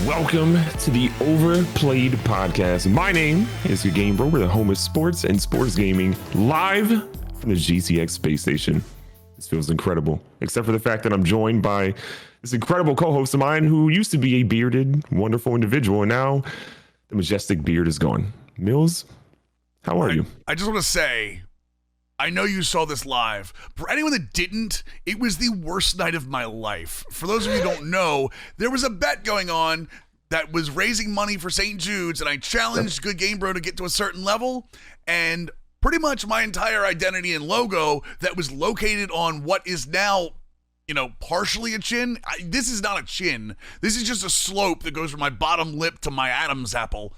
Welcome to the Overplayed podcast. My name is GoodGameBro. We're the home of sports and sports gaming, live from the GCX space station. This feels incredible, except for the fact that I'm joined by this incredible co-host of mine who used to be a bearded, wonderful individual, and now the majestic beard is gone. Mills, how are you? I just want to say, I know you saw this live. For anyone that didn't, it was the worst night of my life. For those of you who don't know, there was a bet going on that was raising money for St. Jude's, and I challenged GoodGameBro to get to a certain level, and pretty much my entire identity and logo that was located on what is now, partially a chin. This is not a chin. This is just a slope that goes from my bottom lip to my Adam's apple.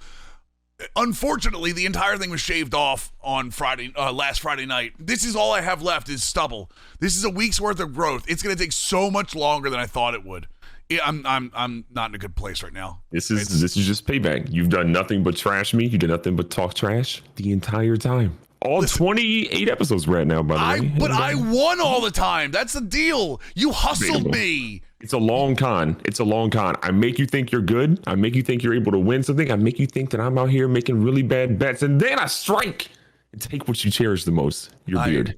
Unfortunately, the entire thing was shaved off on last Friday night. This is all I have left is stubble. This is a week's worth of growth. It's going to take so much longer than I thought it would. I'm not in a good place right now. This is just payback. You've done nothing but trash me. You did nothing but talk trash the entire time. Listen, 28 episodes we're at now, by the way. But I won all the time. That's the deal. You hustled me. It's a long con. I make you think you're good. I make you think you're able to win something. I make you think that I'm out here making really bad bets. And then I strike and take what you cherish the most, your beard.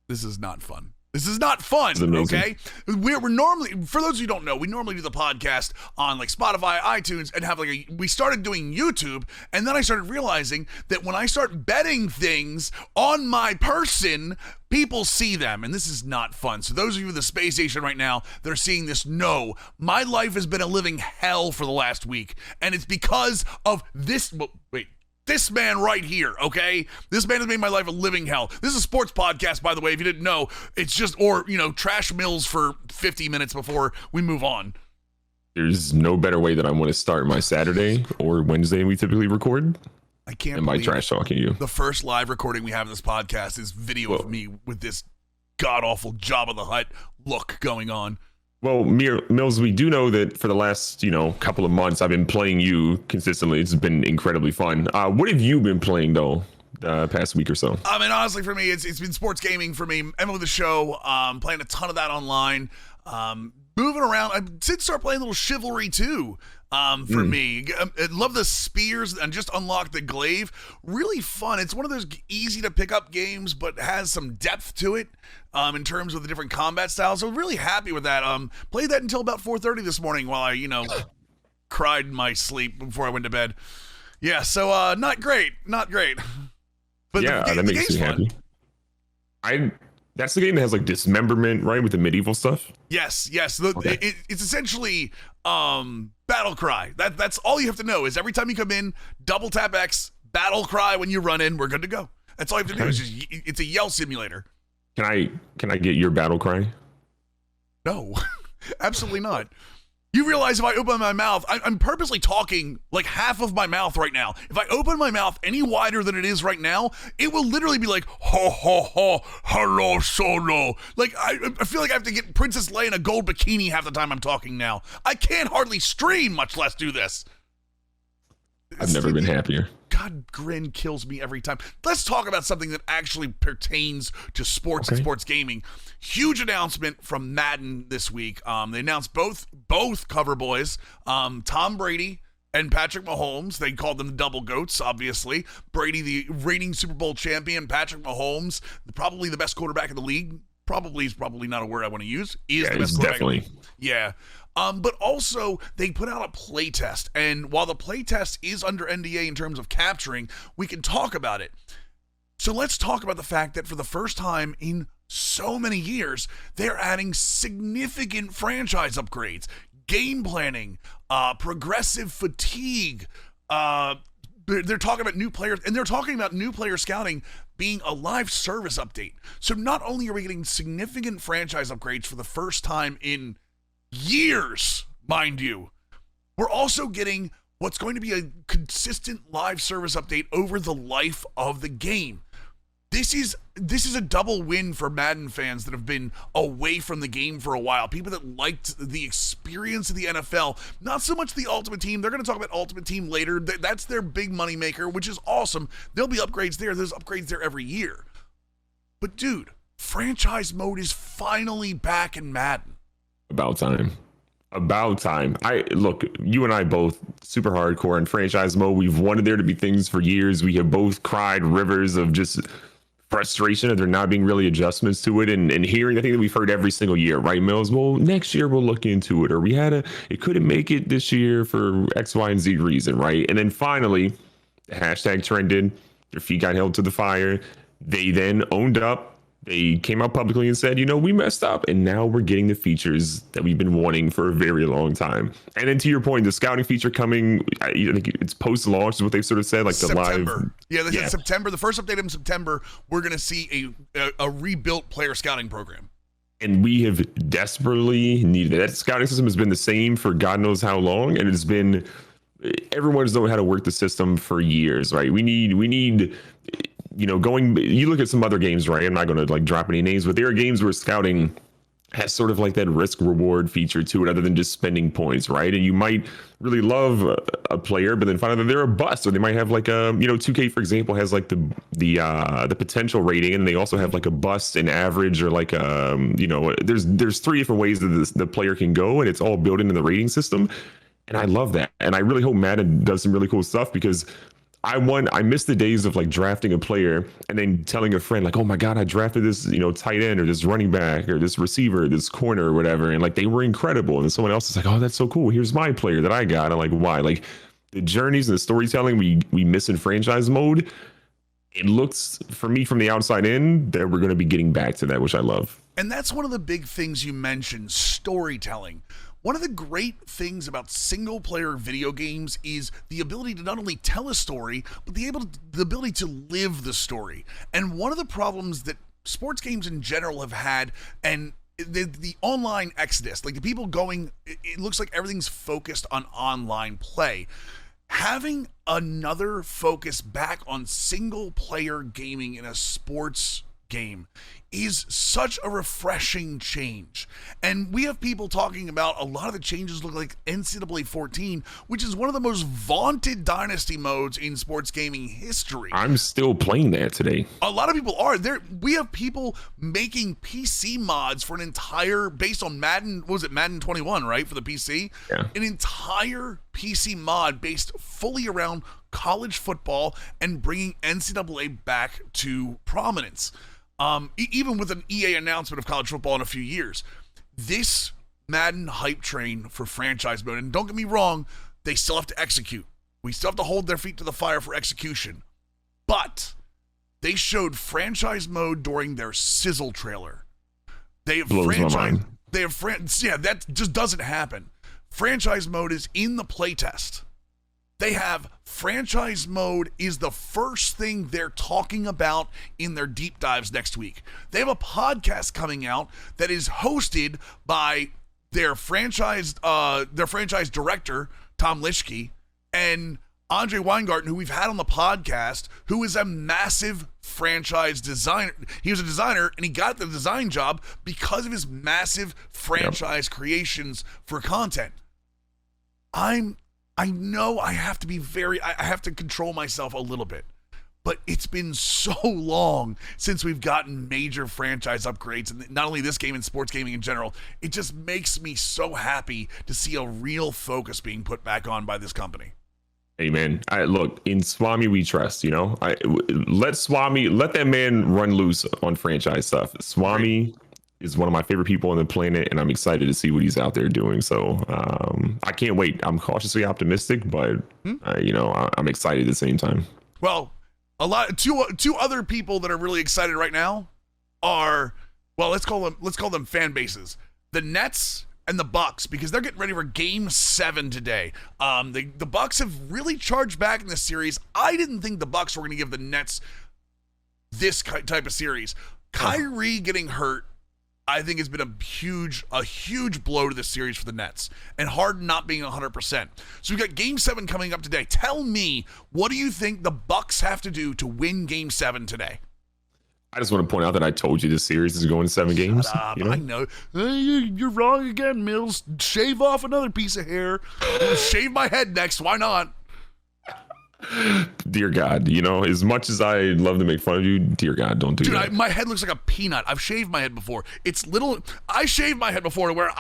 This is not fun. This is not fun, okay? We're normally, for those of you who don't know, we normally do the podcast on like Spotify, iTunes, and have we started doing YouTube, and then I started realizing that when I start betting things on my person, people see them, and this is not fun. So those of you in the space station right now that are seeing this, know my life has been a living hell for the last week, and it's because of this. This man right here, okay? This man has made my life a living hell. This is a sports podcast, by the way, if you didn't know. It's just, trash Mills for 50 minutes before we move on. There's no better way that I want to start my Saturday or Wednesday we typically record. I can't and by trash talking you. The first live recording we have in this podcast is video of me with this god-awful Jabba the Hutt look going on. Well, Mills, we do know that for the last, couple of months, I've been playing you consistently. It's been incredibly fun. What have you been playing, though, the past week or so? I mean, honestly, for me, it's been sports gaming for me. MO the show, playing a ton of that online. Moving around. I did start playing a little Chivalry, too, for me. I love the spears and just unlocked the glaive. Really fun. It's one of those easy to pick up games, but has some depth to it. In terms of the different combat styles. So really happy with that. Played that until about 4:30 this morning while I, cried in my sleep before I went to bed. Yeah, so not great. But yeah, that makes me happy. That's the game that has like dismemberment, right, with the medieval stuff? Yes. Okay. It's essentially battle cry. That's all you have to know is every time you come in, double tap X, battle cry when you run in, we're good to go. That's all you have to do. It's a yell simulator. Can I get your battle cry? No, absolutely not. You realize if I open my mouth, I'm purposely talking like half of my mouth right now. If I open my mouth any wider than it is right now, it will literally be like, ho, ho, ho, hello, solo. Like, I feel like I have to get Princess Leia in a gold bikini half the time I'm talking now. I can't hardly stream, much less do this. I've never been happier. God, grin kills me every time. Let's talk about something that actually pertains to sports and sports gaming. Huge announcement from Madden this week. They announced both cover boys, Tom Brady and Patrick Mahomes. They called them the double GOATs, obviously. Brady, the reigning Super Bowl champion. Patrick Mahomes, probably the best quarterback in the league. Probably is not a word I want to use. He is the best quarterback. Definitely. Yeah. But also, they put out a play test. And while the play test is under NDA in terms of capturing, we can talk about it. So let's talk about the fact that for the first time in so many years, they're adding significant franchise upgrades, game planning, progressive fatigue. They're talking about new players, and they're talking about new player scouting being a live service update. So not only are we getting significant franchise upgrades for the first time in years, mind you, we're also getting what's going to be a consistent live service update over the life of the game. This is a double win for Madden fans that have been away from the game for a while. People that liked the experience of the NFL, not so much the Ultimate Team. They're going to talk about Ultimate Team later. That's their big money maker, which is awesome. There'll be upgrades there. There's upgrades there every year. But dude, franchise mode is finally back in Madden. About time. About time. Look, you and I both super hardcore in franchise mode. We've wanted there to be things for years. We have both cried rivers of just frustration of there not being really adjustments to it, and hearing the thing that we've heard every single year, right, Mills? Well, next year we'll look into it, or it couldn't make it this year for X, Y, and Z reason, right? And then finally, the hashtag trended, their feet got held to the fire. They then owned up. They came out publicly and said, we messed up, and now we're getting the features that we've been wanting for a very long time. And then to your point, the scouting feature coming, I think it's post-launch is what they've sort of said, like September. The live. Yeah, they said September. The first update in September, we're going to see a rebuilt player scouting program. And we have desperately needed it. That scouting system has been the same for God knows how long, and it's been, everyone's known how to work the system for years, right? We need you look at some other games, right? I'm not going to like drop any names, but there are games where scouting has sort of like that risk reward feature to it, other than just spending points, right? And you might really love a player, but then find out that they're a bust, or they might have like 2K, for example, has like the potential rating, and they also have like a bust, an average, or like there's 3 different ways that the player can go, and it's all built into the rating system. And I love that, and I really hope Madden does some really cool stuff, because I miss the days of like drafting a player and then telling a friend like, oh my God, I drafted this, tight end, or this running back, or this receiver, this corner, or whatever. And like, they were incredible. And then someone else is like, oh, that's so cool. Here's my player that I got. And like, why? Like, the journeys and the storytelling we miss in franchise mode. It looks, for me, from the outside in, that we're going to be getting back to that, which I love. And that's one of the big things you mentioned, storytelling. One of the great things about single-player video games is the ability to not only tell a story, but the ability to live the story. And one of the problems that sports games in general have had, and the online exodus, like the people going, it looks like everything's focused on online play. Having another focus back on single-player gaming in a sports game is such a refreshing change. And we have people talking about a lot of the changes look like NCAA 14, which is one of the most vaunted dynasty modes in sports gaming history. I'm still playing that today. A lot of people are. We have people making PC mods for an entire, based on Madden, what was it, Madden 21, right, for the PC? Yeah. An entire PC mod based fully around college football and bringing NCAA back to prominence. Even with an EA announcement of college football in a few years, this Madden hype train for franchise mode, and don't get me wrong, they still have to execute. We still have to hold their feet to the fire for execution. But they showed franchise mode during their sizzle trailer. They have blows my mind. That just doesn't happen. Franchise mode is in the playtest. They have franchise mode is the first thing they're talking about in their deep dives next week. They have a podcast coming out that is hosted by their franchise director, Tom Lischke, and Andre Weingarten, who we've had on the podcast, who is a massive franchise designer. He was a designer, and he got the design job because of his massive franchise creations for content. I know I have to control myself a little bit, but it's been so long since we've gotten major franchise upgrades, and not only this game and sports gaming in general. It just makes me so happy to see a real focus being put back on by this company. Hey man, look, in Swami we trust. Let that man run loose on franchise stuff. Swami is one of my favorite people on the planet, and I'm excited to see what he's out there doing. So I can't wait. I'm cautiously optimistic, but I'm excited at the same time. Well, two other people that are really excited right now are, well, let's call them fan bases. The Nets and the Bucks, because they're getting ready for Game 7 today. The Bucks have really charged back in this series. I didn't think the Bucks were going to give the Nets this type of series. Kyrie getting hurt, I think, has been a huge blow to this series for the Nets, and Harden not being 100%. So we've got Game 7 coming up today. Tell me, what do you think the Bucks have to do to win Game 7 today? I just want to point out that I told you this series is going 7 games. Shut up. I know. You're wrong again, Mills. Shave off another piece of hair. Shave my head next. Why not? Dear God, as much as I love to make fun of you, dear God, don't do that. Dude, my head looks like a peanut. I've shaved my head before. I shaved my head before where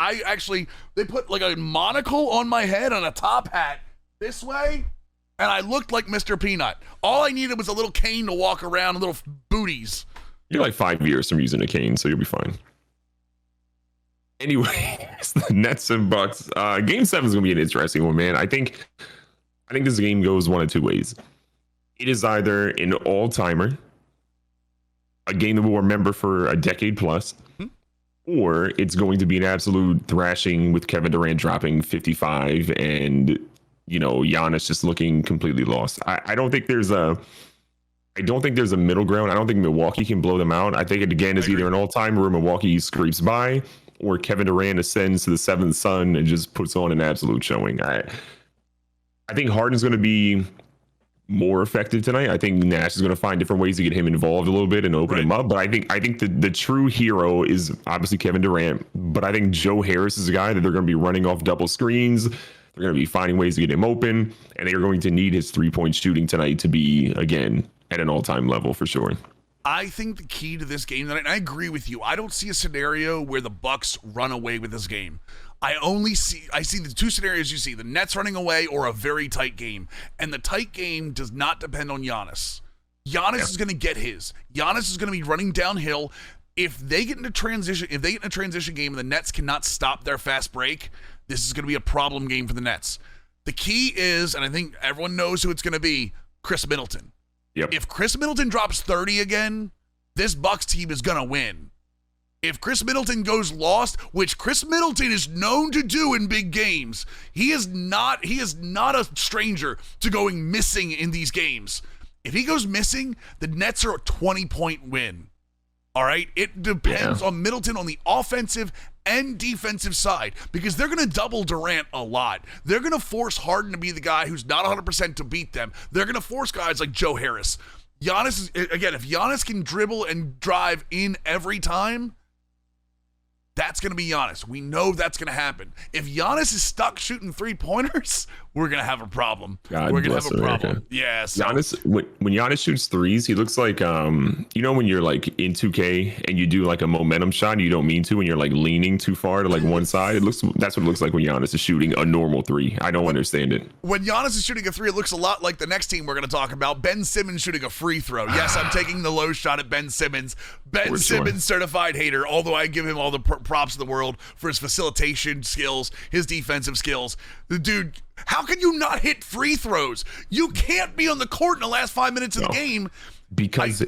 they put like a monocle on my head on a top hat this way, and I looked like Mr. Peanut. All I needed was a little cane to walk around, little booties. You're like 5 years from using a cane, so you'll be fine. Anyway, it's the Nets and Bucks. Game 7 is going to be an interesting one, man. I think this game goes one of two ways. It is either an all-timer, a game that we'll remember for a decade plus, or it's going to be an absolute thrashing with Kevin Durant dropping 55 and, Giannis just looking completely lost. I don't think there's a middle ground. I don't think Milwaukee can blow them out. I think it, again, is either an all-timer where Milwaukee scrapes by, or Kevin Durant ascends to the seventh sun and just puts on an absolute showing. I think Harden's going to be more effective tonight. I think Nash is going to find different ways to get him involved a little bit and open him up. But I think the true hero is obviously Kevin Durant. But I think Joe Harris is a guy that they're going to be running off double screens. They're going to be finding ways to get him open, and they're going to need his 3-point shooting tonight to be, again, at an all-time level for sure. I think the key to this game, and I agree with you, I don't see a scenario where the Bucks run away with this game. I see the two scenarios you see, the Nets running away or a very tight game. And the tight game does not depend on Giannis. Giannis is going to get his. Giannis is going to be running downhill. If they get in a transition game and the Nets cannot stop their fast break, this is going to be a problem game for the Nets. The key is, and I think everyone knows who it's going to be, Chris Middleton. Yep. If Chris Middleton drops 30 again, this Bucks team is going to win. If Chris Middleton goes lost, which Chris Middleton is known to do in big games, he is not a stranger to going missing in these games. If he goes missing, the Nets are a 20-point win. All right? It depends on Middleton on the offensive and defensive side, because they're going to double Durant a lot. They're going to force Harden to be the guy who's not 100% to beat them. They're going to force guys like Joe Harris. Giannis, again, if Giannis can dribble and drive in every time, that's going to be Giannis. We know that's going to happen. If Giannis is stuck shooting three-pointers, we're going to have a problem. We're going to have a problem. Yeah. So. Giannis, when Giannis shoots threes, he looks like, when you're like in 2K and you do like a momentum shot and you don't mean to, and you're like leaning too far to like one side. That's what it looks like when Giannis is shooting a normal three. I don't understand it. When Giannis is shooting a three, it looks a lot like the next team we're going to talk about, Ben Simmons shooting a free throw. Yes, I'm taking the low shot at Ben Simmons. Ben Simmons, certified hater, although I give him all the props in the world for his facilitation skills, his defensive skills. The dude, how can you not hit free throws? You can't be on the court in the last 5 minutes of the game. Because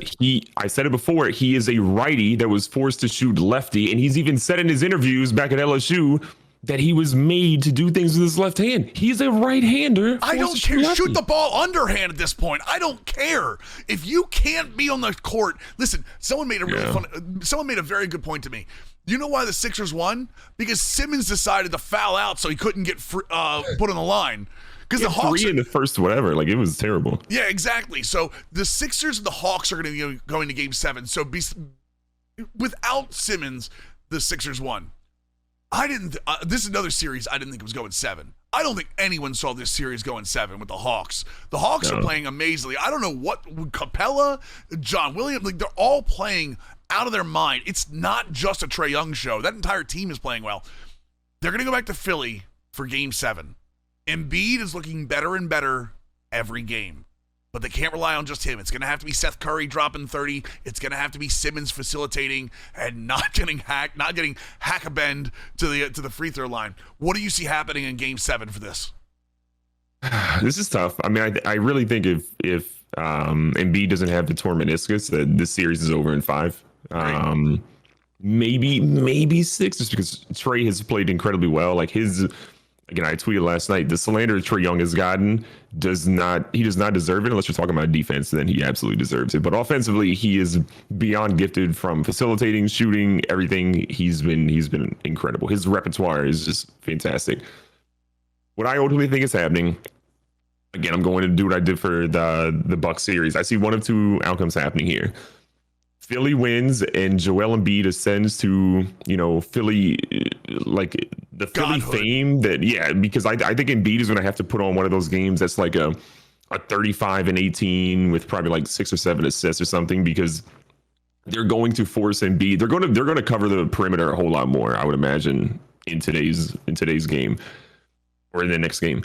I said it before, he is a righty that was forced to shoot lefty, and he's even said in his interviews back at LSU that he was made to do things with his left hand. He's a right-hander. I don't care. Shoot the ball underhand at this point. I don't care. If you can't be on the court, listen, someone made a very good point to me. You know why the Sixers won? Because Simmons decided to foul out so he couldn't get put on the line. Because the Hawks in the first whatever, like it was terrible. Yeah, exactly. So the Sixers and the Hawks are going to be going to Game 7. So without Simmons, the Sixers won. This is another series I didn't think was going 7. I don't think anyone saw this series going 7 with the Hawks. The Hawks are playing amazingly. I don't know what Capella, John Williams, like they're all playing out of their mind. It's not just a Trae Young show. That entire team is playing well. They're going to go back to Philly for Game 7. Embiid is looking better and better every game, but they can't rely on just him. It's going to have to be Seth Curry dropping 30. It's going to have to be Simmons facilitating and not getting hack-a-bend to the free throw line. What do you see happening in Game 7 for this? This is tough. I mean, I really think if Embiid doesn't have the torn meniscus, that this series is over in 5. Maybe 6, just because Trae has played incredibly well. Like again, I tweeted last night, the slander Trae Young has gotten does not deserve it. Unless you're talking about defense, then he absolutely deserves it. But offensively, he is beyond gifted from facilitating, shooting, everything. He's been incredible. His repertoire is just fantastic. What I ultimately think is happening, again, I'm going to do what I did for the Bucks series. I see one of two outcomes happening here. Philly wins and Joel Embiid ascends to, Philly, like the Philly fame that, because I think Embiid is going to have to put on one of those games that's like a a 35 and 18 with probably like 6 or 7 assists or something, because they're going to force Embiid. They're going to cover the perimeter a whole lot more, I would imagine, in today's game or in the next game.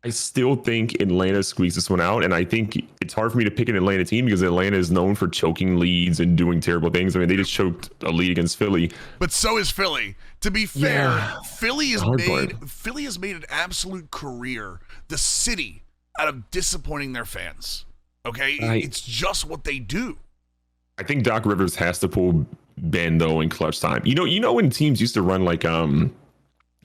I still think Atlanta squeezes this one out, and I think it's hard for me to pick an Atlanta team because Atlanta is known for choking leads and doing terrible things. I mean, they just choked a lead against Philly. But so is Philly. To be fair, Philly has made an absolute career, the city, out of disappointing their fans. Okay? It's just what they do. I think Doc Rivers has to pull Ben, though, in clutch time. You know when teams used to run like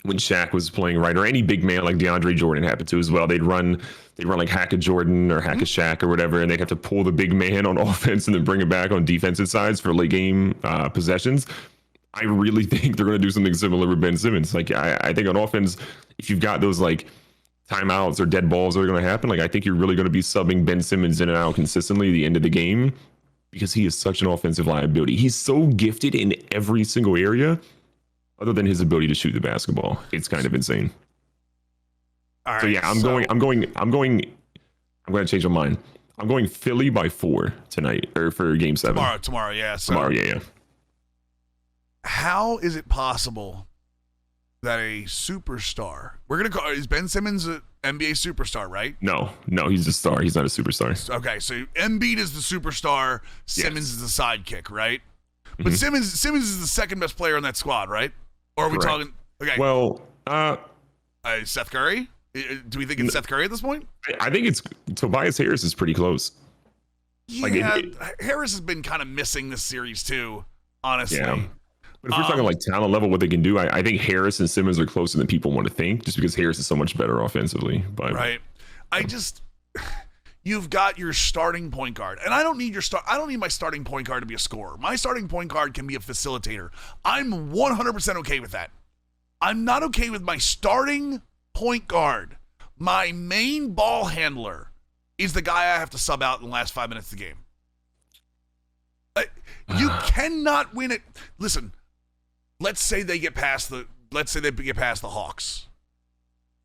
when Shaq was playing, right, or any big man like DeAndre Jordan happened to as well. They'd run like hack a Jordan or hack a Shaq or whatever, and they'd have to pull the big man on offense and then bring it back on defensive sides for late game possessions. I really think they're going to do something similar with Ben Simmons. Like I think on offense, if you've got those like timeouts or dead balls that are going to happen, like I think you're really going to be subbing Ben Simmons in and out consistently at the end of the game because he is such an offensive liability. He's so gifted in every single area. Other than his ability to shoot the basketball, it's kind of insane. All right, so yeah, I'm going to change my mind. I'm going Philly by 4 tonight, or for game 7. Tomorrow, yeah. Tomorrow, yeah. How is it possible that a superstar, is Ben Simmons an NBA superstar, right? No, he's a star. He's not a superstar. Okay, so Embiid is the superstar, Simmons is the sidekick, right? But Simmons is the second best player on that squad, right? Or are we talking? Okay. Well, Seth Curry? Do we think it's Seth Curry at this point? I think it's Tobias Harris is pretty close. Yeah, Harris has been kind of missing this series too, honestly. Yeah. But if we're talking like talent level, what they can do, I think Harris and Simmons are closer than people want to think, just because Harris is so much better offensively. But right. You've got your starting point guard, and I don't need my starting point guard to be a scorer. My starting point guard can be a facilitator. I'm 100% okay with that. I'm not okay with my starting point guard. My main ball handler is the guy I have to sub out in the last 5 minutes of the game. You cannot win it. Listen, let's say they get past the Hawks.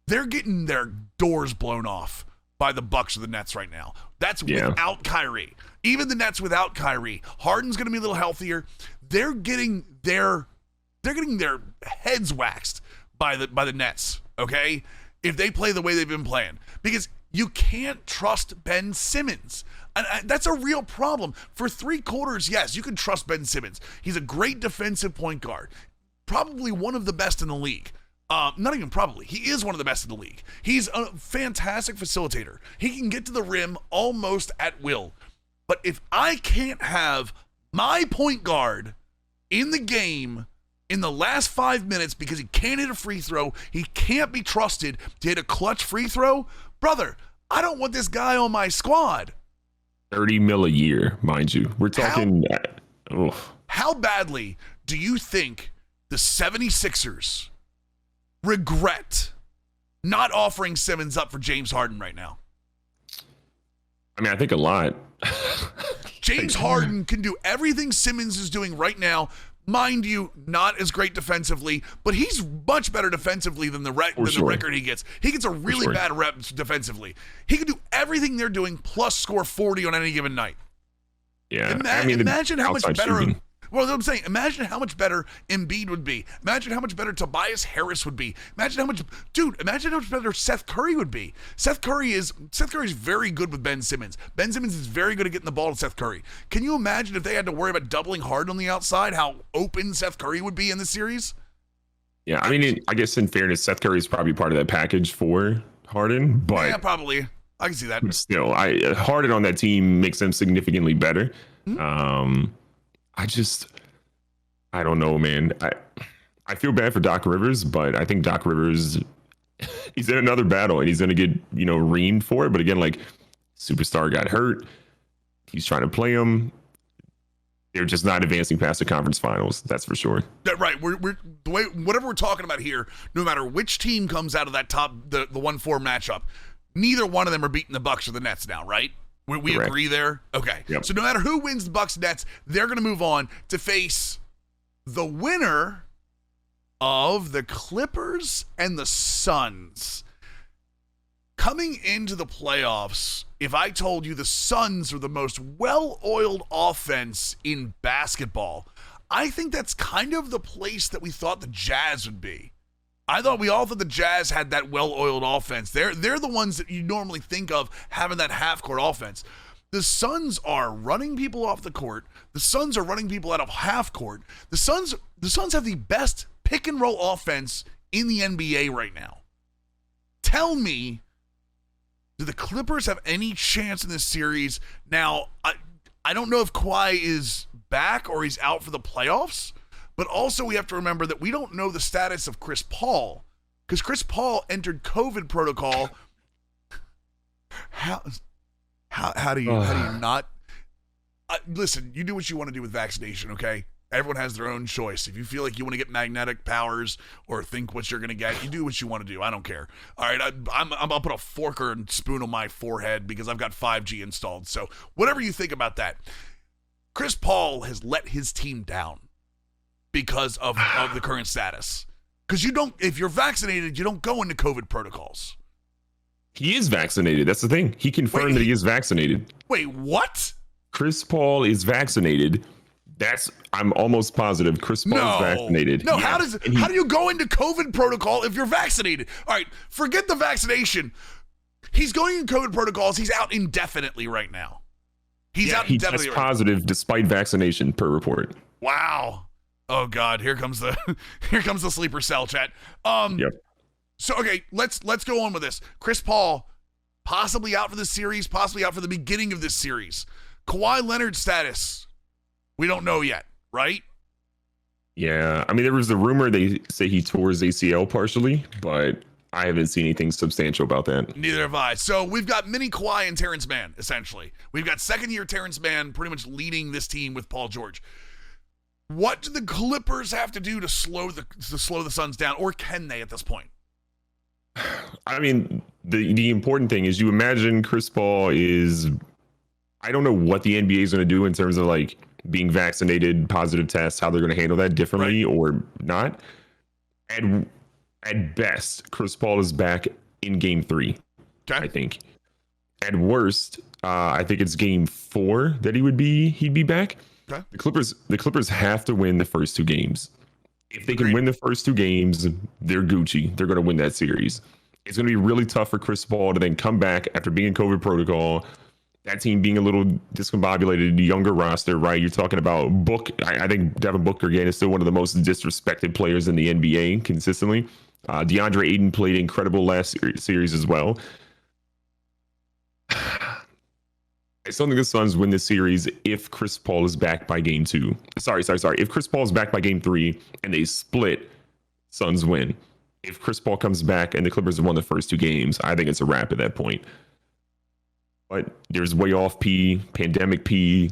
They're getting their doors blown off by the Bucks or the Nets right now. That's without Kyrie. Even the Nets without Kyrie. Harden's going to be a little healthier. They're getting their heads waxed by the Nets, okay? If they play the way they've been playing. Because you can't trust Ben Simmons. And that's a real problem. For 3 quarters, yes, you can trust Ben Simmons. He's a great defensive point guard. Probably one of the best in the league. Not even probably. He is one of the best in the league. He's a fantastic facilitator. He can get to the rim almost at will. But if I can't have my point guard in the game in the last 5 minutes because he can't hit a free throw, he can't be trusted to hit a clutch free throw, brother, I don't want this guy on my squad. $30 million a year, mind you. We're talking... How badly do you think the 76ers... regret not offering Simmons up for James Harden right now? I mean, I think a lot. James Harden can do everything Simmons is doing right now. Mind you, not as great defensively, but he's much better defensively than the record he gets. He gets a really bad rep defensively. He can do everything they're doing plus score 40 on any given night. Yeah. Imagine how much better... Shooting. Well, I'm saying, imagine how much better Embiid would be. Imagine how much better Tobias Harris would be. Imagine how much better Seth Curry would be. Seth Curry is very good with Ben Simmons. Ben Simmons is very good at getting the ball to Seth Curry. Can you imagine if they had to worry about doubling Harden on the outside, how open Seth Curry would be in this series? Yeah, I mean, I guess in fairness, Seth Curry is probably part of that package for Harden, but yeah, probably. I can see that. But still, Harden on that team makes them significantly better. Mm-hmm. I don't know, man. I feel bad for Doc Rivers, but I think Doc Rivers, he's in another battle and he's going to get, reamed for it. But again, like, superstar got hurt. He's trying to play him. They're just not advancing past the conference finals. That's for sure. Yeah, right. We're the way, whatever we're talking about here, no matter which team comes out of that the 1-4 matchup, neither one of them are beating the Bucks or the Nets now, right? We agree there? Okay. Yep. So no matter who wins the Bucks Nets, they're going to move on to face the winner of the Clippers and the Suns. coming into the playoffs, if I told you the Suns are the most well-oiled offense in basketball, I think that's kind of the place that we thought the Jazz would be. We all thought the Jazz had that well-oiled offense. They're the ones that you normally think of having that half-court offense. The Suns are running people off the court. The Suns are running people out of half court. The Suns have the best pick and roll offense in the NBA right now. Tell me, do the Clippers have any chance in this series? Now, I don't know if Kawhi is back or he's out for the playoffs, but also we have to remember that we don't know the status of Chris Paul, because Chris Paul entered COVID protocol. How do you not? Listen, you do what you want to do with vaccination, okay? Everyone has their own choice. If you feel like you want to get magnetic powers or think what you're going to get, you do what you want to do. I don't care. All right, I'm going to put a forker and spoon on my forehead because I've got 5G installed. So whatever you think about that. Chris Paul has let his team down because of the current status. Because if you're vaccinated, you don't go into COVID protocols. He is vaccinated. That's the thing. He confirmed that he is vaccinated. Wait, what? Chris Paul is vaccinated. I'm almost positive Chris Paul is vaccinated. No, how do you go into COVID protocol if you're vaccinated? All right, forget the vaccination. He's going in COVID protocols. He's out indefinitely right now. He tests positive despite vaccination, per report. Wow. Oh God, here comes the sleeper cell chat. Yep. So, okay, let's go on with this. Chris Paul, possibly out for this series, possibly out for the beginning of this series. Kawhi Leonard's status, we don't know yet, right? Yeah, I mean, there was a rumor they say he tore his ACL partially, but I haven't seen anything substantial about that. Neither have I. So we've got mini Kawhi and Terrence Mann, essentially. We've got second-year Terrence Mann pretty much leading this team with Paul George. What do the Clippers have to do to slow the Suns down, or can they at this point? I mean, the important thing is you imagine Chris Paul is, I don't know what the NBA is going to do in terms of like being vaccinated, positive tests, how they're going to handle that differently or not. And at best, Chris Paul is back in game 3, I think. At worst, I think it's game 4 that he'd be back. Okay. The Clippers have to win the first 2 games. If they can win the first 2 games, they're Gucci. They're going to win that series. It's going to be really tough for Chris Paul to then come back after being in COVID protocol, that team being a little discombobulated, younger roster, right? You're talking about I think Devin Booker, again, is still one of the most disrespected players in the NBA consistently. DeAndre Ayton played incredible last series as well. I still think the Suns win this series if Chris Paul is back by game 2. Sorry. If Chris Paul is back by game 3 and they split, Suns win. If Chris Paul comes back and the Clippers have won the first 2 games, I think it's a wrap at that point. But there's way off P, pandemic P.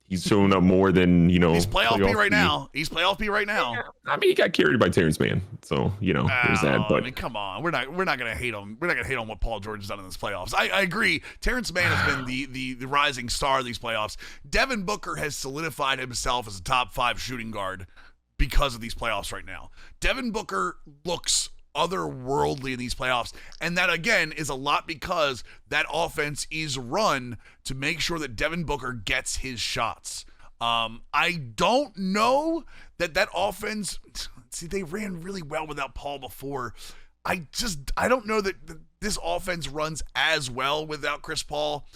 He's showing up more than, He's playoff P right now. He's playoff P right now. Yeah. I mean, he got carried by Terrence Mann. So, there's that. But I mean, come on. We're not going to hate him. We're not going to hate on what Paul George has done in this playoffs. I agree. Terrence Mann has been the rising star of these playoffs. Devin Booker has solidified himself as a top 5 shooting guard because of these playoffs right now. Devin Booker looks otherworldly in these playoffs, and that again is a lot because that offense is run to make sure that Devin Booker gets his shots. I don't know that offense, see, they ran really well without Paul before. I don't know that this offense runs as well without Chris Paul,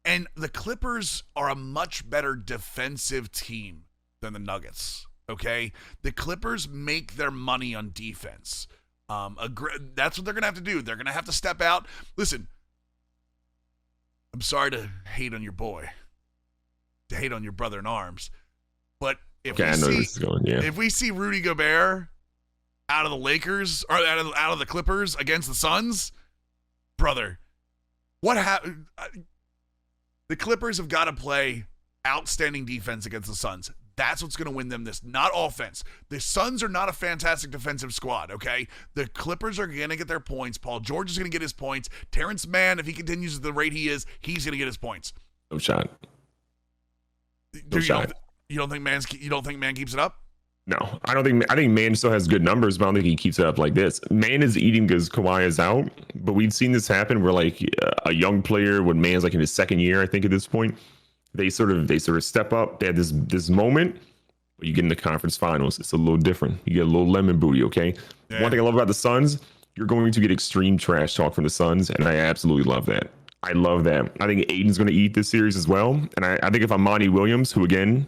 and the Clippers are a much better defensive team than the Nuggets. Okay, the Clippers make their money on defense. That's what they're going to have to do. They're going to have to step out. Listen, I'm sorry to hate on your boy, to hate on your brother in arms, but if we see Rudy Gobert out of the Lakers or out of the Clippers against the Suns, brother, what happened? The Clippers have got to play outstanding defense against the Suns. That's what's going to win them this, not offense. The Suns are not a fantastic defensive squad, okay? The Clippers are going to get their points. Paul George is going to get his points. Terrence Mann, if he continues at the rate he is, he's going to get his points. No shot. You don't think Mann keeps it up? No, I think Man still has good numbers, but I don't think he keeps it up like this. Man is eating because Kawhi is out, but we've seen this happen where like a young player when Man's like in his second year, I think at this point, they sort of step up. They had this moment. You get in the conference finals, it's a little different. You get a little lemon booty, okay? Yeah. One thing I love about the Suns, you're going to get extreme trash talk from the Suns, and I absolutely love that. I love that. I think Aiden's going to eat this series as well, and I think if I'm Monty Williams, who again,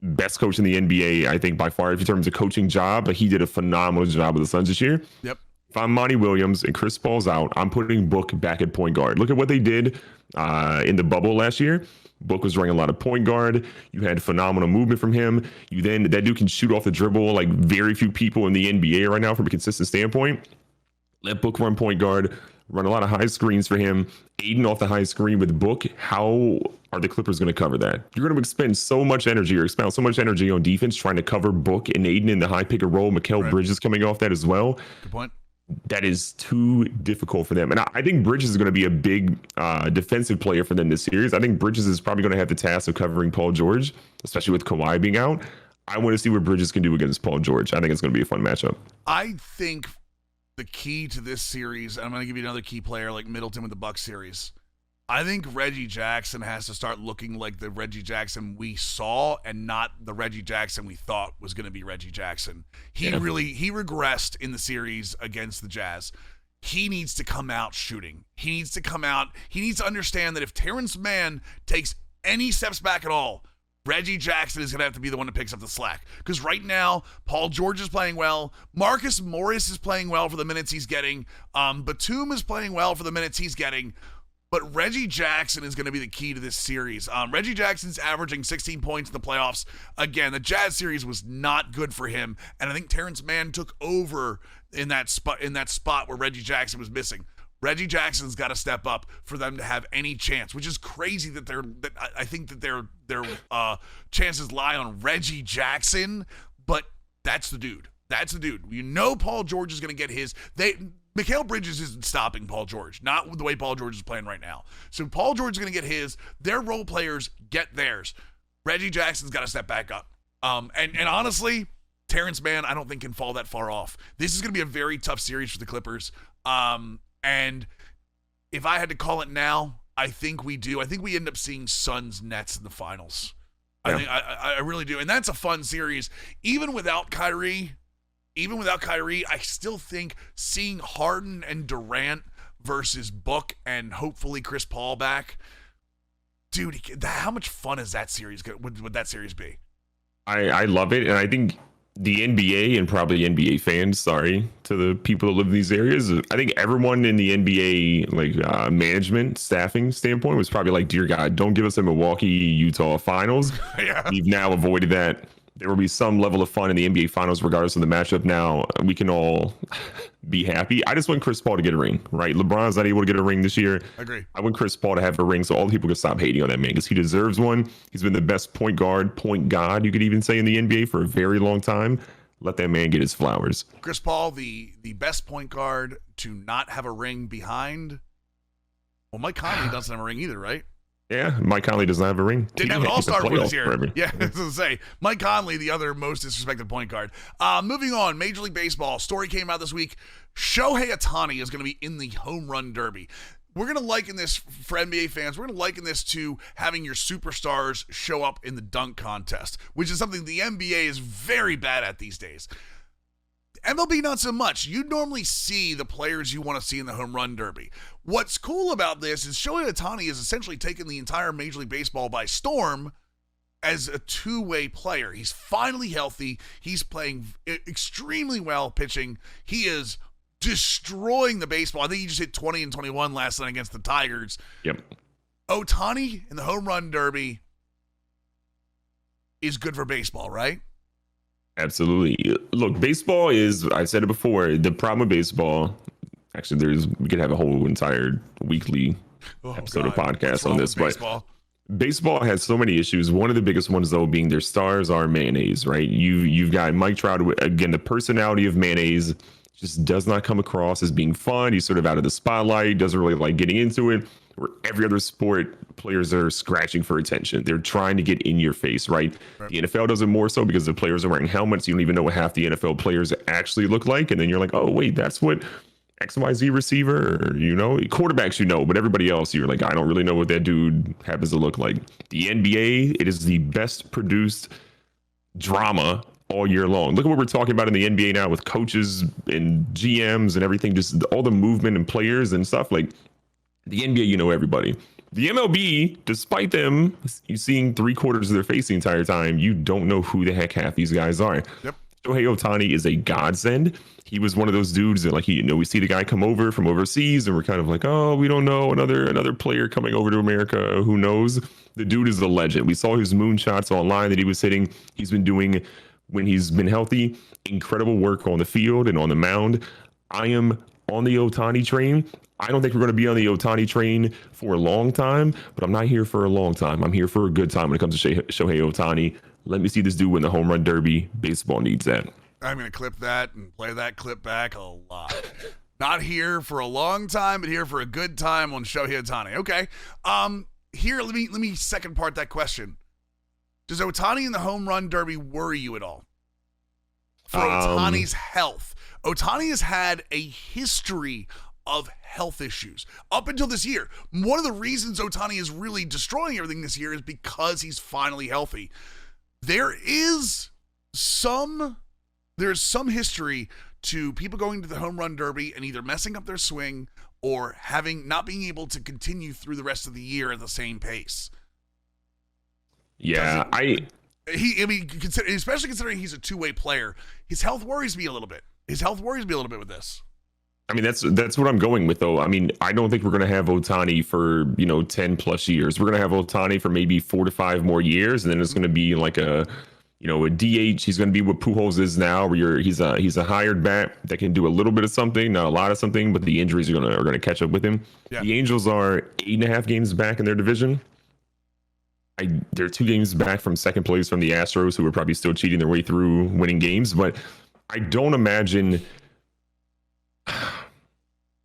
best coach in the NBA, I think by far in terms of coaching job, but he did a phenomenal job with the Suns this year. Yep. If I'm Monty Williams and Chris Paul's out, I'm putting Book back at point guard. Look at what they did in the bubble last year. Book was running a lot of point guard. You had phenomenal movement from him. That dude can shoot off the dribble like very few people in the NBA right now from a consistent standpoint. Let Book run point guard, run a lot of high screens for him. Aiden off the high screen with Book. How are the Clippers going to cover that? You're going to expend so much energy on defense trying to cover Book and Aiden in the high pick and roll. Mikal Bridges coming off that as well. Good point. That is too difficult for them. And I think Bridges is going to be a big defensive player for them this series. I think Bridges is probably going to have the task of covering Paul George, especially with Kawhi being out. I want to see what Bridges can do against Paul George. I think it's going to be a fun matchup. I think the key to this series, and I'm going to give you another key player like Middleton with the Bucks series. I think Reggie Jackson has to start looking like the Reggie Jackson we saw and not the Reggie Jackson we thought was going to be Reggie Jackson. He regressed in the series against the Jazz. He needs to come out shooting. He needs to understand that if Terrence Mann takes any steps back at all, Reggie Jackson is going to have to be the one that picks up the slack. Because right now, Paul George is playing well. Marcus Morris is playing well for the minutes he's getting. Batum is playing well for the minutes he's getting. But Reggie Jackson is going to be the key to this series. Reggie Jackson's averaging 16 points in the playoffs. Again, the Jazz series was not good for him, and I think Terrence Mann took over in that spot where Reggie Jackson was missing. Reggie Jackson's got to step up for them to have any chance, which is crazy that I think that their chances lie on Reggie Jackson, but that's the dude. That's the dude. You know Paul George is going to get his. Mikal Bridges isn't stopping Paul George, not the way Paul George is playing right now. So Paul George is going to get his. Their role players get theirs. Reggie Jackson's got to step back up. And honestly, Terrence Mann, I don't think can fall that far off. This is going to be a very tough series for the Clippers. And if I had to call it now, I think we do. I think we end up seeing Suns Nets in the finals. Yeah. I really do. And that's a fun series. Even without Kyrie, I still think seeing Harden and Durant versus Book and hopefully Chris Paul back, dude, how much fun is that series? Would that series be? I love it, and I think the NBA and probably NBA fans, sorry to the people that live in these areas, I think everyone in the NBA management staffing standpoint was probably like, dear God, don't give us a Milwaukee Utah finals. Yeah. We've now avoided that. There will be some level of fun in the NBA Finals, regardless of the matchup. Now, we can all be happy. I just want Chris Paul to get a ring, right? LeBron's not able to get a ring this year. Agree. I want Chris Paul to have a ring so all the people can stop hating on that man because he deserves one. He's been the best point god, you could even say, in the NBA for a very long time. Let that man get his flowers. Chris Paul, the best point guard to not have a ring behind. Well, Mike Conley doesn't have a ring either, right? Yeah, Mike Conley doesn't have a ring. Didn't have an all-star for this year. Forever. Yeah, I was going to say. Mike Conley, the other most disrespected point guard. Moving on, Major League Baseball. Story came out this week. Shohei Ohtani is going to be in the home run derby. We're going to liken this, for NBA fans, we're going to liken this to having your superstars show up in the dunk contest, which is something the NBA is very bad at these days. MLB, not so much. You normally see the players you want to see in the home run derby. What's cool about this is Shohei Ohtani has essentially taken the entire Major League Baseball by storm as a two-way player. He's finally healthy. He's playing extremely well pitching. He is destroying the baseball. I think he just hit 20 and 21 last night against the Tigers. Yep. Ohtani in the home run derby is good for baseball, right? Absolutely. Look, baseball is, I said it before, the problem with baseball, actually, we could have a whole entire weekly episode of podcast on this, but baseball has so many issues. One of the biggest ones, though, being their stars are mayonnaise, right? You've got Mike Trout, again, the personality of mayonnaise. just does not come across as being fun. He's sort of out of the spotlight, doesn't really like getting into it. Where every other sport, players are scratching for attention. They're trying to get in your face, right? The NFL does it more so because the players are wearing helmets. You don't even know what half the NFL players actually look like. And then you're like, oh, wait, that's what XYZ receiver, or, quarterbacks, but everybody else, you're like, I don't really know what that dude happens to look like. The NBA, it is the best produced drama all year long. Look at what we're talking about in the NBA now with coaches and GMs and everything, just all the movement and players and stuff. Like the NBA, everybody. The MLB, despite them, you seeing 3/4 of their face the entire time, you don't know who the heck half these guys are. Yep. Shohei Ohtani is a godsend. He was one of those dudes that, like, we see the guy come over from overseas and we're kind of like, oh, we don't know, another player coming over to America, who knows? The dude is a legend. We saw his moonshots online that he was hitting. He's been doing, when he's been healthy, incredible work on the field and on the mound. I am on the Ohtani train. I don't think we're going to be on the Ohtani train for a long time, but I'm not here for a long time. I'm here for a good time when it comes to Shohei Ohtani. Let me see this dude win the home run derby. Baseball needs that. I'm going to clip that and play that clip back a lot. Not here for a long time, but here for a good time on Shohei Ohtani. Okay. Here, let me second part that question. Does Ohtani in the home run derby worry you at all? For Ohtani's health. Ohtani has had a history of health issues up until this year. One of the reasons Ohtani is really destroying everything this year is because he's finally healthy. There's some history to people going to the home run derby and either messing up their swing or not being able to continue through the rest of the year at the same pace. Yeah, especially considering he's a two-way player, his health worries me a little bit. With this. I mean, that's what I'm going with, though. I mean, I don't think we're going to have Ohtani for, 10 plus years. We're going to have Ohtani for maybe 4 to 5 more years. And then it's going to be like a DH. He's going to be what Pujols is now, where he's a hired bat that can do a little bit of something, not a lot of something, but the injuries are going to catch up with him. Yeah. The Angels are 8.5 games back in their division. They're 2 games back from second place from the Astros, who are probably still cheating their way through winning games. But I don't imagine.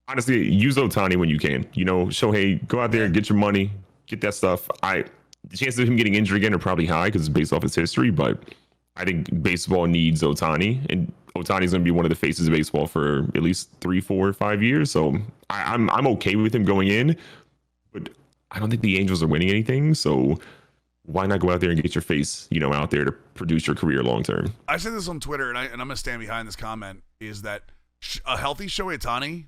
Honestly, use Ohtani when you can. Shohei, go out there and get your money, get that stuff. The chances of him getting injured again are probably high because it's based off his history, but I think baseball needs Ohtani, and Ohtani's going to be one of the faces of baseball for at least 3, 4, 5 years. So I'm okay with him going in, but I don't think the Angels are winning anything. So why not go out there and get your face, out there to produce your career long term? I said this on Twitter, and I'm going to stand behind this comment, is that a healthy Shohei Ohtani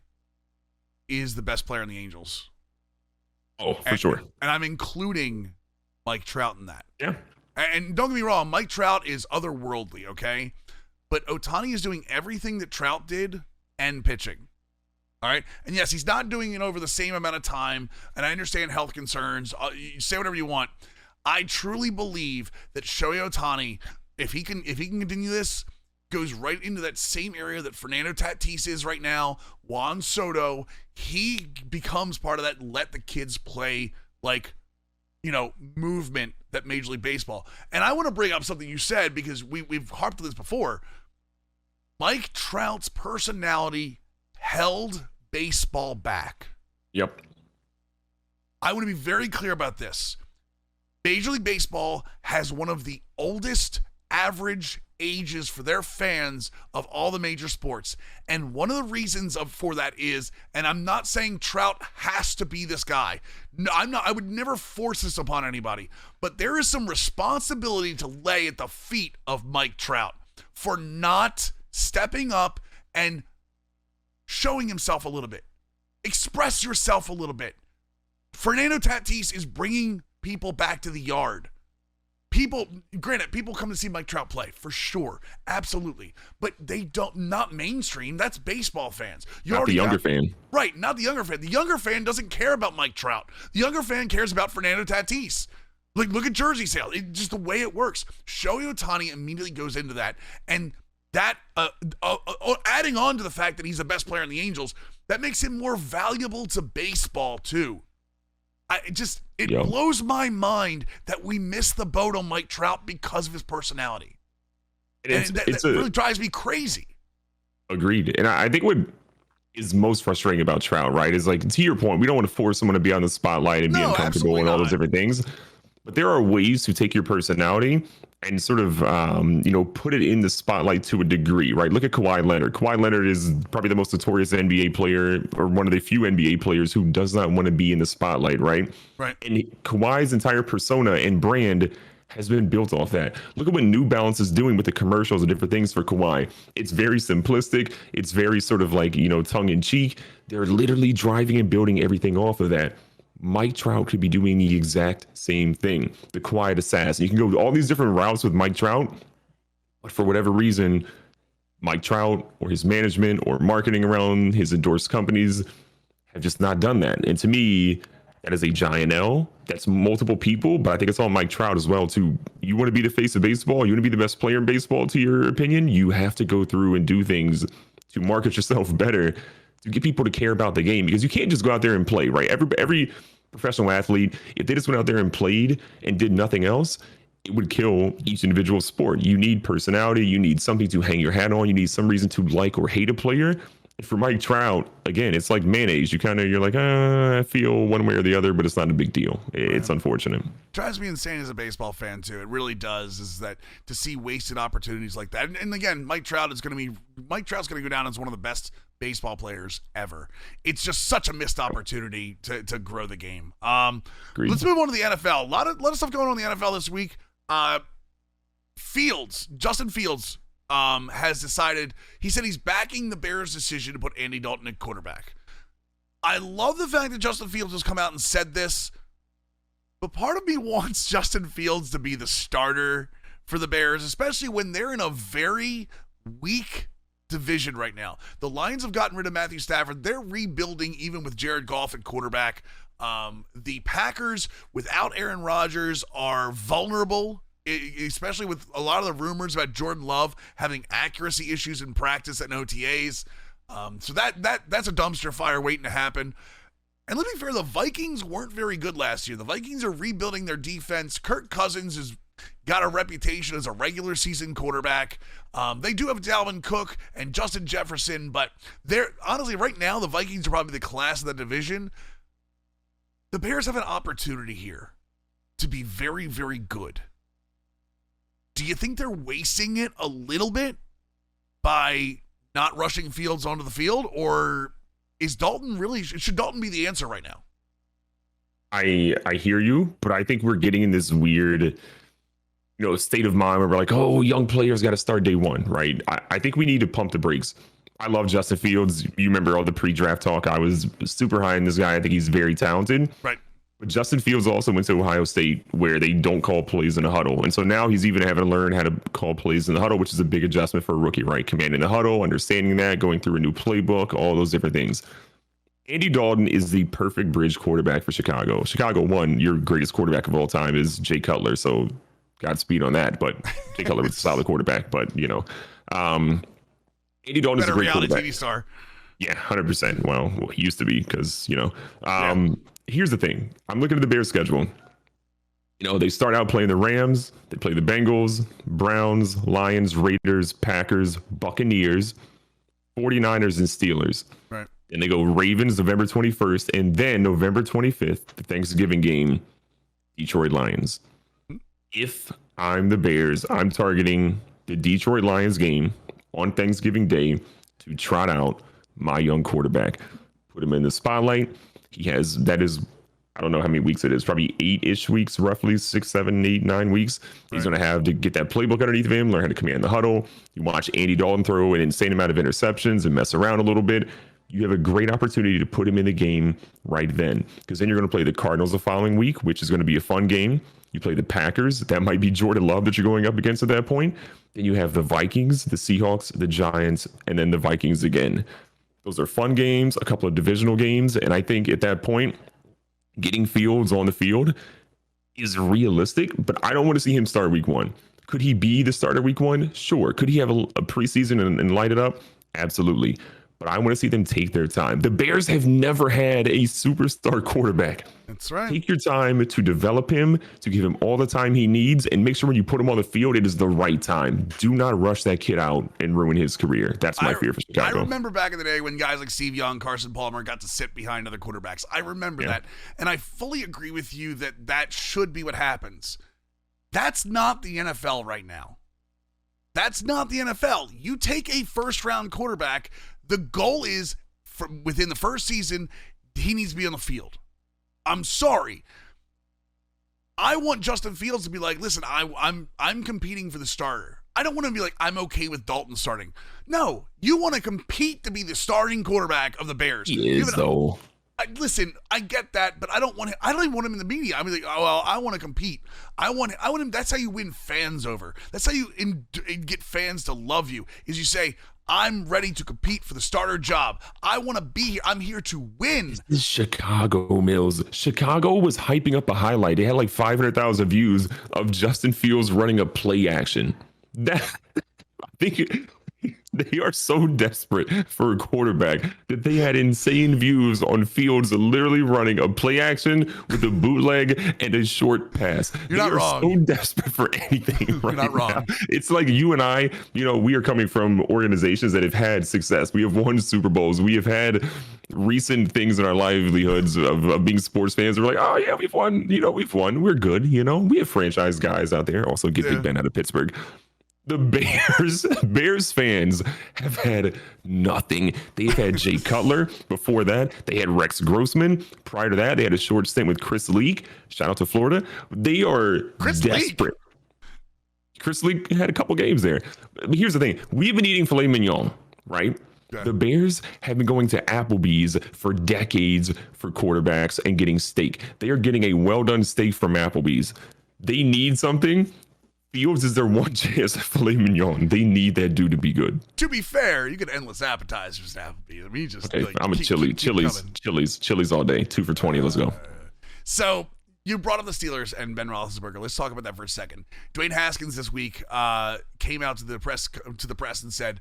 is the best player in the Angels. Oh, for sure. And I'm including Mike Trout in that. Yeah. And don't get me wrong, Mike Trout is otherworldly, okay? But Ohtani is doing everything that Trout did and pitching. All right? And yes, he's not doing it over the same amount of time, and I understand health concerns. You say whatever you want. I truly believe that Shohei Ohtani, if he can continue this, goes right into that same area that Fernando Tatis is right now, Juan Soto. He becomes part of that let the kids play, movement that Major League Baseball. And I want to bring up something you said, because we've harped on this before. Mike Trout's personality held baseball back. Yep. I want to be very clear about this. Major League Baseball has one of the oldest average ages for their fans of all the major sports. And one of the reasons for that is, and I'm not saying Trout has to be this guy. No, I would never force this upon anybody, but there is some responsibility to lay at the feet of Mike Trout for not stepping up and showing himself a little bit. Express yourself a little bit. Fernando Tatis is bringing people back to the yard. People come to see Mike Trout play, for sure. Absolutely. But they not mainstream. That's baseball fans. Not the younger fan. Right, not the younger fan. The younger fan doesn't care about Mike Trout. The younger fan cares about Fernando Tatis. Look at jersey sales. It's just the way it works. Shohei Ohtani immediately goes into that. And that, adding on to the fact that he's the best player in the Angels, that makes him more valuable to baseball, too. It blows my mind that we missed the boat on Mike Trout because of his personality. That really drives me crazy. Agreed. And I think what is most frustrating about Trout, right, is like, to your point, we don't want to force someone to be on the spotlight and be uncomfortable and all those different things. But there are ways to take your personality and sort of, put it in the spotlight to a degree, right? Look at Kawhi Leonard. Kawhi Leonard is probably the most notorious NBA player, or one of the few NBA players who does not want to be in the spotlight, right? Right. And Kawhi's entire persona and brand has been built off that. Look at what New Balance is doing with the commercials and different things for Kawhi. It's very simplistic. It's very sort of like, tongue in cheek. They're literally driving and building everything off of that. Mike Trout could be doing the exact same thing. The quiet assassin. You can go all these different routes with Mike Trout, but for whatever reason, Mike Trout or his management or marketing around his endorsed companies have just not done that. And to me, that is a giant L. That's multiple people, but I think it's all Mike Trout as well too. You want to be the face of baseball? You want to be the best player in baseball, to your opinion? You have to go through and do things to market yourself better, to get people to care about the game, because you can't just go out there and play, right? Every professional athlete, if they just went out there and played and did nothing else, it would kill each individual sport. You need personality. You need something to hang your hat on. You need some reason to like or hate a player. And for Mike Trout, again, it's like mayonnaise. You're like, I feel one way or the other, but it's not a big deal. It's unfortunate. Drives me insane as a baseball fan too. It really does. Is that to see wasted opportunities like that? And again, Mike Trout's going to go down as one of the best baseball players ever. It's just such a missed opportunity to grow the game. Let's move on to the NFL. A lot of stuff going on in the NFL this week. Justin Fields has decided, he said he's backing the Bears' decision to put Andy Dalton at quarterback. I love the fact that Justin Fields has come out and said this, but part of me wants Justin Fields to be the starter for the Bears, especially when they're in a very weak division right now. The Lions have gotten rid of Matthew Stafford. They're rebuilding even with Jared Goff at quarterback. The Packers, without Aaron Rodgers, are vulnerable, especially with a lot of the rumors about Jordan Love having accuracy issues in practice and OTAs. So that's a dumpster fire waiting to happen. And let me be fair, the Vikings weren't very good last year. The Vikings are rebuilding their defense. Kirk Cousins has got a reputation as a regular season quarterback. They do have Dalvin Cook and Justin Jefferson, but they're honestly right now, the Vikings are probably the class of the division. The Bears have an opportunity here to be very, very good. Do you think they're wasting it a little bit by not rushing Fields onto the field, or should Dalton be the answer right now? I hear you, but I think we're getting in this weird, state of mind where we're like, oh, young players got to start day one, right? I think we need to pump the brakes. I love Justin Fields. You remember all the pre-draft talk. I was super high in this guy. I think he's very talented. Right. But Justin Fields also went to Ohio State, where they don't call plays in a huddle. And so now he's even having to learn how to call plays in the huddle, which is a big adjustment for a rookie, right? Commanding the huddle, understanding that, going through a new playbook, all those different things. Andy Dalton is the perfect bridge quarterback for Chicago. Chicago won. Your greatest quarterback of all time is Jay Cutler. So Godspeed on that. But Jay Cutler was a solid quarterback. But, Andy Dalton is a great quarterback. TV star. Yeah, 100%. Well, he used to be because, Here's the thing. I'm looking at the Bears schedule. They start out playing the Rams. They play the Bengals, Browns, Lions, Raiders, Packers, Buccaneers, 49ers, and Steelers. Right. And they go Ravens November 21st. And then November 25th, the Thanksgiving game, Detroit Lions. If I'm the Bears, I'm targeting the Detroit Lions game on Thanksgiving Day to trot out my young quarterback. Put him in the spotlight. I don't know how many weeks it is, probably 8-ish weeks, roughly 6, 7, 8, 9 weeks. Right. He's going to have to get that playbook underneath of him, learn how to command the huddle. You watch Andy Dalton throw an insane amount of interceptions and mess around a little bit. You have a great opportunity to put him in the game right then, because then you're going to play the Cardinals the following week, which is going to be a fun game. You play the Packers. That might be Jordan Love that you're going up against at that point. Then you have the Vikings, the Seahawks, the Giants, and then the Vikings again. Those are fun games, a couple of divisional games. And I think at that point, getting Fields on the field is realistic, but I don't want to see him start week one. Could he be the starter week one? Sure. Could he have a preseason and light it up? Absolutely. But I want to see them take their time. The Bears have never had a superstar quarterback. That's right. Take your time to develop him, to give him all the time he needs, and make sure when you put him on the field, it is the right time. Do not rush that kid out and ruin his career. That's my fear for Chicago. I remember back in the day when guys like Steve Young, Carson Palmer got to sit behind other quarterbacks. I remember that. And I fully agree with you that that should be what happens. That's not the NFL right now. That's not the NFL. You take a first-round quarterback, the goal is within the first season, he needs to be on the field. I'm sorry. I want Justin Fields to be like, listen, I'm competing for the starter. I don't want to be like, I'm okay with Dalton starting. No, you want to compete to be the starting quarterback of the Bears. He is, though. Listen, I get that, but I don't even want him in the media. I'm like, oh well, I want to compete. I want him. That's how you win fans over. That's how you get fans to love you. Is you say, I'm ready to compete for the starter job. I want to be here. I'm here to win. This is Chicago, Mills. Chicago was hyping up a highlight. They had like 500,000 views of Justin Fields running a play action. That I think they are so desperate for a quarterback that they had insane views on Fields literally running a play action with a bootleg and a short pass. You're not wrong. So desperate for anything. You're not wrong. Now. It's like you and I, we are coming from organizations that have had success. We have won Super Bowls. We have had recent things in our livelihoods of being sports fans. We're like, oh yeah, we've won. We've won. We're good. We have franchise guys out there. Also get Big Ben out of Pittsburgh. The Bears fans have had nothing. They've had Jay Cutler. Before that, they had Rex Grossman. Prior to that, they had a short stint with Chris Leak. Shout out to Florida. They are desperate. Chris Leak had a couple games there. But here's the thing. We've been eating filet mignon, right? Yeah. The Bears have been going to Applebee's for decades for quarterbacks and getting steak. They are getting a well-done steak from Applebee's. They need something. Fields is their one chance at filet mignon. They need that dude to be good. To be fair, you get endless appetizers at Applebee's. I mean, just okay, I'm a Chili's all day. 2 for $20. Let's go. So you brought up the Steelers and Ben Roethlisberger. Let's talk about that for a second. Dwayne Haskins this week came out to the press and said,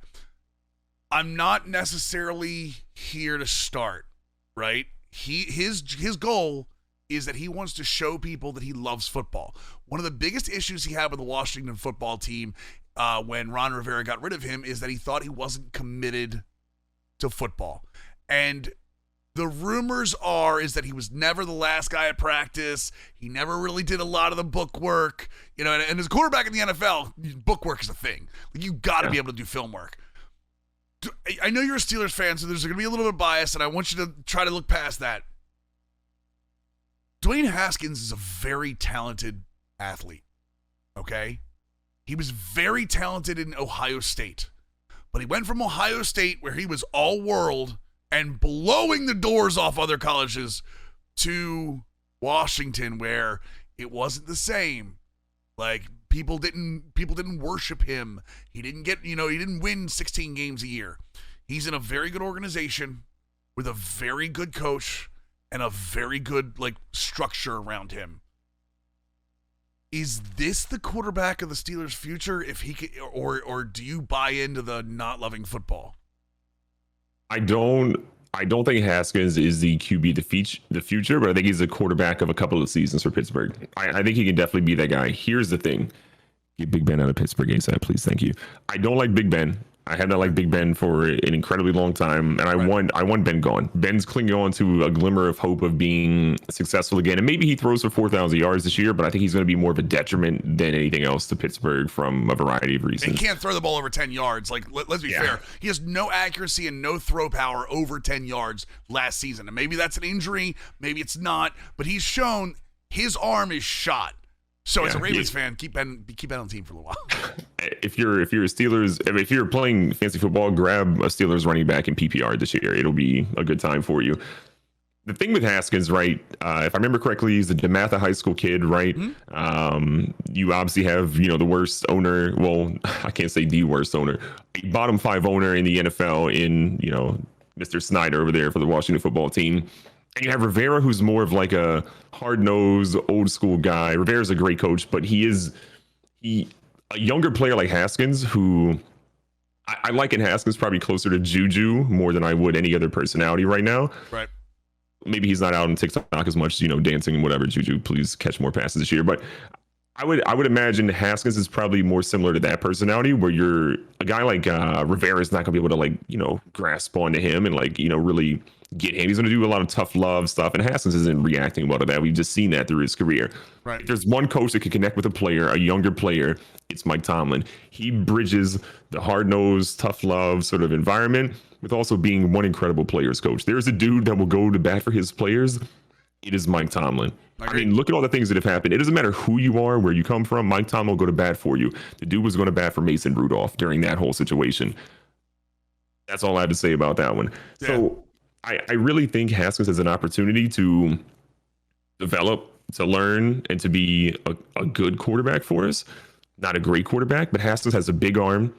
"I'm not necessarily here to start." Right? His goal is that he wants to show people that he loves football. One of the biggest issues he had with the Washington football team when Ron Rivera got rid of him is that he thought he wasn't committed to football. And the rumors is that he was never the last guy at practice. He never really did a lot of the book work. And as a quarterback in the NFL, book work is a thing. Like, you got to be able to do film work. I know you're a Steelers fan, so there's going to be a little bit of bias, and I want you to try to look past that. Dwayne Haskins is a very talented athlete, okay? He was very talented in Ohio State, but he went from Ohio State, where he was all-world and blowing the doors off other colleges, to Washington, where it wasn't the same. Like, people didn't worship him. He didn't get, he didn't win 16 games a year. He's in a very good organization with a very good coach and a very good structure around him. Is this the quarterback of the Steelers' future? If he could, or do you buy into the not loving football? I don't think Haskins is the QB the future, but I think he's a quarterback of a couple of seasons for Pittsburgh. I think he can definitely be that guy. Here's the thing. Get Big Ben out of Pittsburgh ASAP, please. Thank you. I don't like Big Ben. I have not liked Big Ben for an incredibly long time, and I want Ben gone. Ben's clinging on to a glimmer of hope of being successful again, and maybe he throws for 4,000 yards this year, but I think he's going to be more of a detriment than anything else to Pittsburgh from a variety of reasons. He can't throw the ball over 10 yards. Let's be fair. He has no accuracy and no throw power over 10 yards last season, and maybe that's an injury, maybe it's not, but he's shown his arm is shot. So as a Ravens fan, keep Ben on the team for a little while. If you're Steelers, if you're playing fantasy football, grab a Steelers running back in PPR this year. It'll be a good time for you. The thing with Haskins, right? If I remember correctly, he's a DeMatha High School kid, right? Mm-hmm. You obviously have the worst owner. Well, I can't say the worst owner. Bottom 5 owner in the NFL in Mr. Snyder over there for the Washington football team. And you have Rivera, who's more of like a hard-nosed, old-school guy. Rivera's a great coach, but he a younger player like Haskins, who I like in Haskins probably closer to Juju more than I would any other personality right now. Right. maybe he's not out on TikTok as much, dancing and whatever. Juju, please catch more passes this year. But I would imagine Haskins is probably more similar to that personality, where you're a guy like Rivera is not gonna be able to grasp onto him and really get him. He's gonna do a lot of tough love stuff, and Haskins isn't reacting well to that. We've just seen that through his career. Right. If there's one coach that can connect with a player, a younger player, it's Mike Tomlin. He bridges the hard-nosed, tough love sort of environment with also being one incredible players coach. There's a dude that will go to bat for his players. It is Mike Tomlin. I mean, look at all the things that have happened. It doesn't matter who you are, where you come from. Mike Tomlin will go to bat for you. The dude was going to bat for Mason Rudolph during that whole situation. That's all I have to say about that one. Yeah. So I really think Haskins has an opportunity to develop, to learn, and to be a good quarterback for us. Not a great quarterback, but Haskins has a big arm.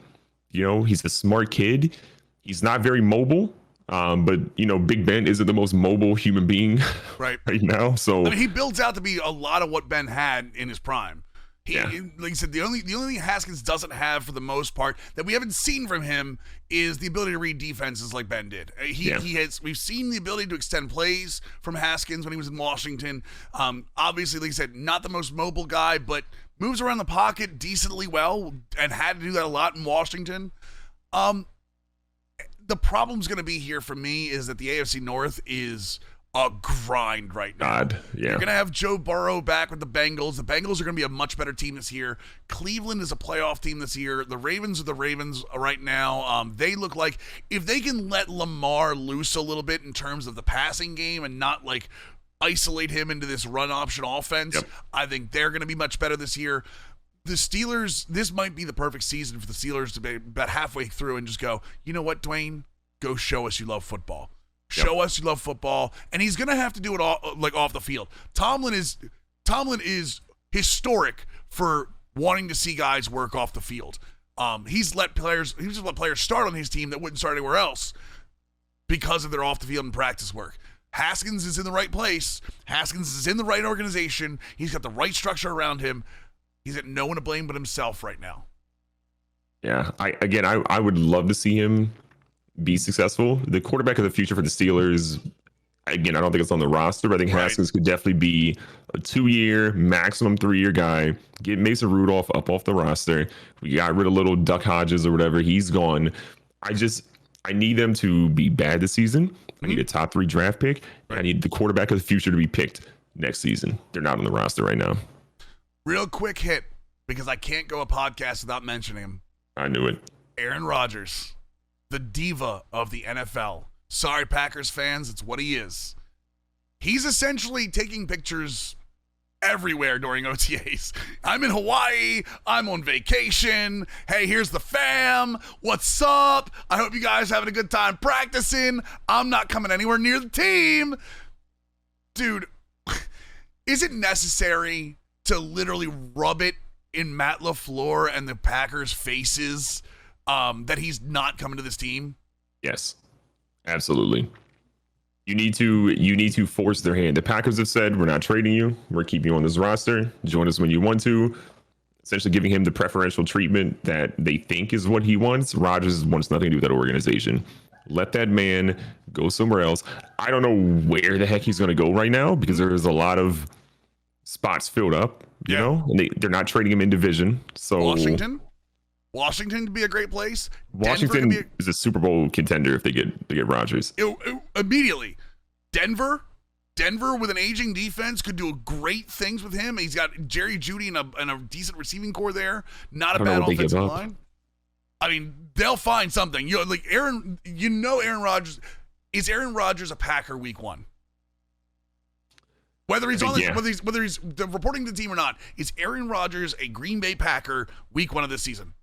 He's a smart kid. He's not very mobile. But Big Ben isn't the most mobile human being right now. So he builds out to be a lot of what Ben had in his prime. Like I said, the only thing Haskins doesn't have for the most part that we haven't seen from him is the ability to read defenses like Ben did. We've seen the ability to extend plays from Haskins when he was in Washington. Obviously, like I said, not the most mobile guy, but moves around the pocket decently well and had to do that a lot in Washington. The problem's going to be here for me is that the AFC North is a grind right now. You're going to have Joe Burrow back with the Bengals. The Bengals are going to be a much better team this year. Cleveland is a playoff team this year. The Ravens are the Ravens right now. They look like if they can let Lamar loose a little bit in terms of the passing game and not isolate him into this run option offense, I think they're going to be much better this year. The Steelers, this might be the perfect season for the Steelers to be about halfway through and just go, you know what, Dwayne? Go show us you love football. Show us you love football. And he's going to have to do it all off the field. Tomlin is historic for wanting to see guys work off the field. He's let players start on his team that wouldn't start anywhere else because of their off the field and practice work. Haskins is in the right place. Haskins is in the right organization. He's got the right structure around him. He's got no one to blame but himself right now. Yeah, I would love to see him be successful. The quarterback of the future for the Steelers, again, I don't think it's on the roster, but I think Haskins could definitely be a 2-year, maximum 3-year guy. Get Mason Rudolph up off the roster. We got rid of little Duck Hodges or whatever. He's gone. I need them to be bad this season. I need a top 3 draft pick. I need the quarterback of the future to be picked next season. They're not on the roster right now. Real quick hit, because I can't go a podcast without mentioning him. I knew it. Aaron Rodgers, the diva of the NFL. Sorry, Packers fans, it's what he is. He's essentially taking pictures everywhere during OTAs. I'm in Hawaii. I'm on vacation. Hey, here's the fam. What's up? I hope you guys having a good time practicing. I'm not coming anywhere near the team. Dude, is it necessary to literally rub it in Matt LaFleur and the Packers' faces that he's not coming to this team? Yes, absolutely. You need to force their hand. The Packers have said, we're not trading you. We're keeping you on this roster. Join us when you want to. Essentially giving him the preferential treatment that they think is what he wants. Rodgers wants nothing to do with that organization. Let that man go somewhere else. I don't know where the heck he's going to go right now because there's a lot of spots filled up, you know, and they're not trading him in division. So Washington could be a great place. Washington is a Super Bowl contender if they get Rodgers. Immediately. Denver with an aging defense could do great things with him. He's got Jerry Jeudy and a decent receiving core there. Not a bad offensive line. I mean, they'll find something. Aaron Rodgers. Is Aaron Rodgers a Packer week 1? Whether he's whether he's reporting to the team or not, is Aaron Rodgers a Green Bay Packer week 1 of this season?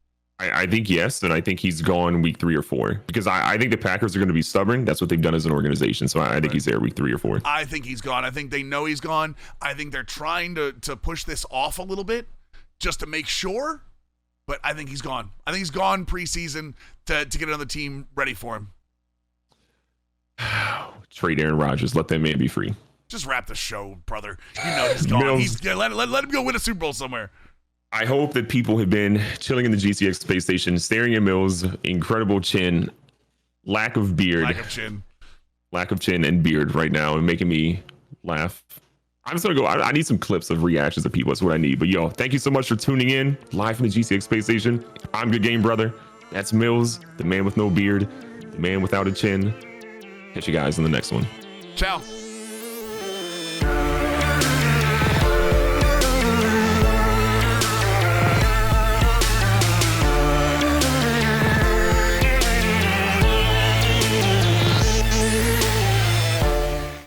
I think yes, and I think he's gone week 3 or 4 because I think the Packers are going to be stubborn. That's what they've done as an organization. So I think he's there week 3 or 4. I think he's gone. I think they know he's gone. I think they're trying to push this off a little bit just to make sure. But I think he's gone. I think he's gone preseason to get another team ready for him. Trade Aaron Rodgers. Let that man be free. Just wrap the show, brother. You know he's gone. Let him go win a Super Bowl somewhere. I hope that people have been chilling in the GCX space station, staring at Mills' incredible chin, lack of beard. Lack of chin. lack of chin and beard right now and making me laugh. I'm just gonna go. I need some clips of reactions of people. That's what I need. But yo, thank you so much for tuning in live from the GCX Space Station. I'm Good Game Brother. That's Mills, the man with no beard, the man without a chin. Catch you guys in the next one. Ciao.